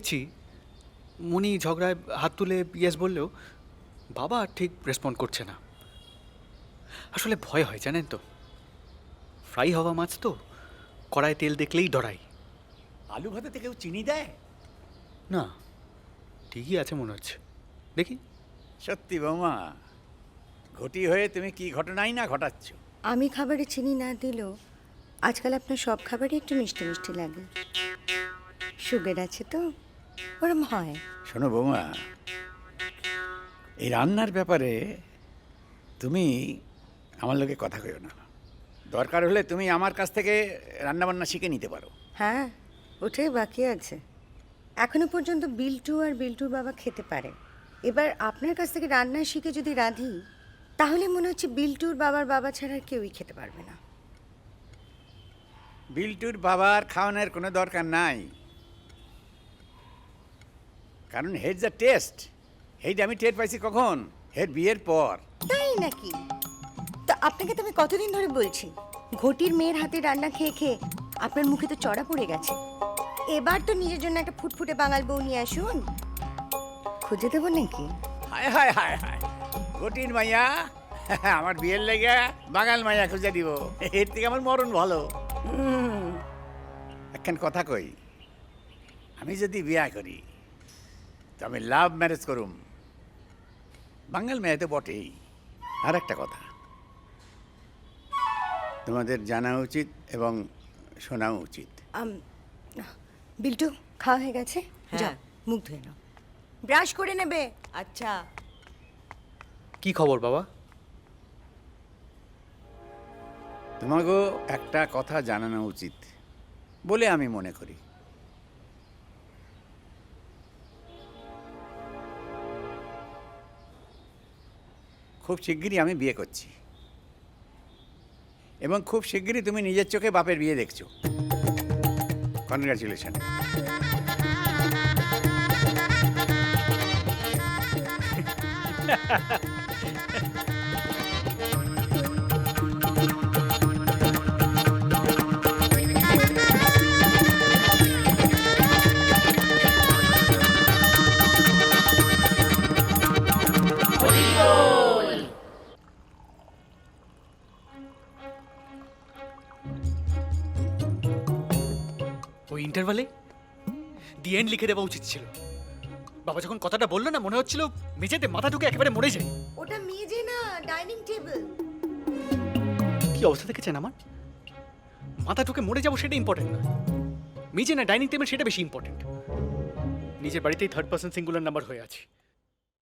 দেখছি মনি ঝগড়ায় হাত তুলে ইয়েস বললেও বাবা আর ঠিক রেসপন্ড করছে না। আসলে ভয় হয় জানেন তো, ফ্রাই হওয়া মাছ তো, কড়ায় তেল দেখলেই ডরাই। আলু ভাতেতে কেউ চিনি দেয়? না, ঠিকই আছে মনে হচ্ছে, দেখি। সত্যি বৌমা, ঘটি হয়ে তুমি কি ঘটনাই না ঘটাচ্ছ। আমি খাবারে চিনি না দিলেও আজকাল আপনার সব খাবারই একটু মিষ্টি মিষ্টি লাগে। সুগার আছে তো, ওরম হয়। শোনো বৌমা, এই রান্নার ব্যাপারে তুমি আমার লোকে কথা কইও না। দরকার হলে তুমি আমার কাছ থেকে রান্নাবান্না শিখে নিতে পারো। হ্যাঁ, ওটাই বাকি আছে। এখনো পর্যন্ত বিল্টু আর বিল্টুর বাবা খেতে পারে। এবার আপনার কাছ থেকে রান্না শিখে যদি রাঁধি, তাহলে মনে হচ্ছে বিল্টুর বাবার বাবা ছাড়া আর কেউই খেতে পারবে না। বিল্টুর বাবার খাওয়ানোর কোনো দরকার নাই, কারণ হেড যা টেস্ট, হেড আমি টের পাইছি কখন, হেড বিয়ের পর। তাই নাকি? তা আপনাকে তো আমি কতদিন ধরে বলছি, ঘটির মেয়ের হাতে রান্না খেয়ে খেয়ে আপনার মুখে তো চড়া পড়ে গেছে। এবার তো নিজের জন্য একটা ফুটফুটে বাঙাল বউ নিয়ে আসুন, খুঁজে দেবো নাকি? হায় হায় হায় হায়, ঘটির মাইয়া আমার বিয়ের লেগে বাঙাল মাইয়া খুঁজে দিব, এর থেকে আমার মরণ ভালো। একখান কথা কই, আমি যদি বিয়া করি তো আমি লাভ ম্যারেজ করুম, বাঙাল মেয়ে তো বটেই। আর একটা কথা তোমাদের জানা উচিত এবং শোনাও উচিত। বিল্টু, খাওয়া হয়ে গেছে? হ্যাঁ। যাও মুখ ধুয়ে নাও, ব্রাশ করে নেবে। আচ্ছা, কি খবর বাবা? তোমাকেও একটা কথা জানানো উচিত বলে আমি মনে করি। খুব শিগগিরই আমি বিয়ে করছি, এবং খুব শিগগিরই তুমি নিজের চোখে বাপের বিয়ে দেখছো। কনগ্রাচুলেশন। ওই ইন্টারভালে দি এন্ড লিখে দেওয়া উচিত ছিল। বাবা যখন কথাটা বললো না, মনে হচ্ছিল মেঝেতে মাথা ঢুকে একেবারে মরে যায়। ওটা মেজে না, ডাইনিং টেবিল। কি অবস্থা দেখেছেন আমার? মাথা ঢুকে মরে যাবো সেটা ইম্পর্টেন্ট না, মেঝে না ডাইনিং টেবিল সেটা বেশি ইম্পর্টেন্ট। নিজের বাড়িতেই থার্ড পার্সন সিঙ্গুলার নাম্বার হয়ে আছে।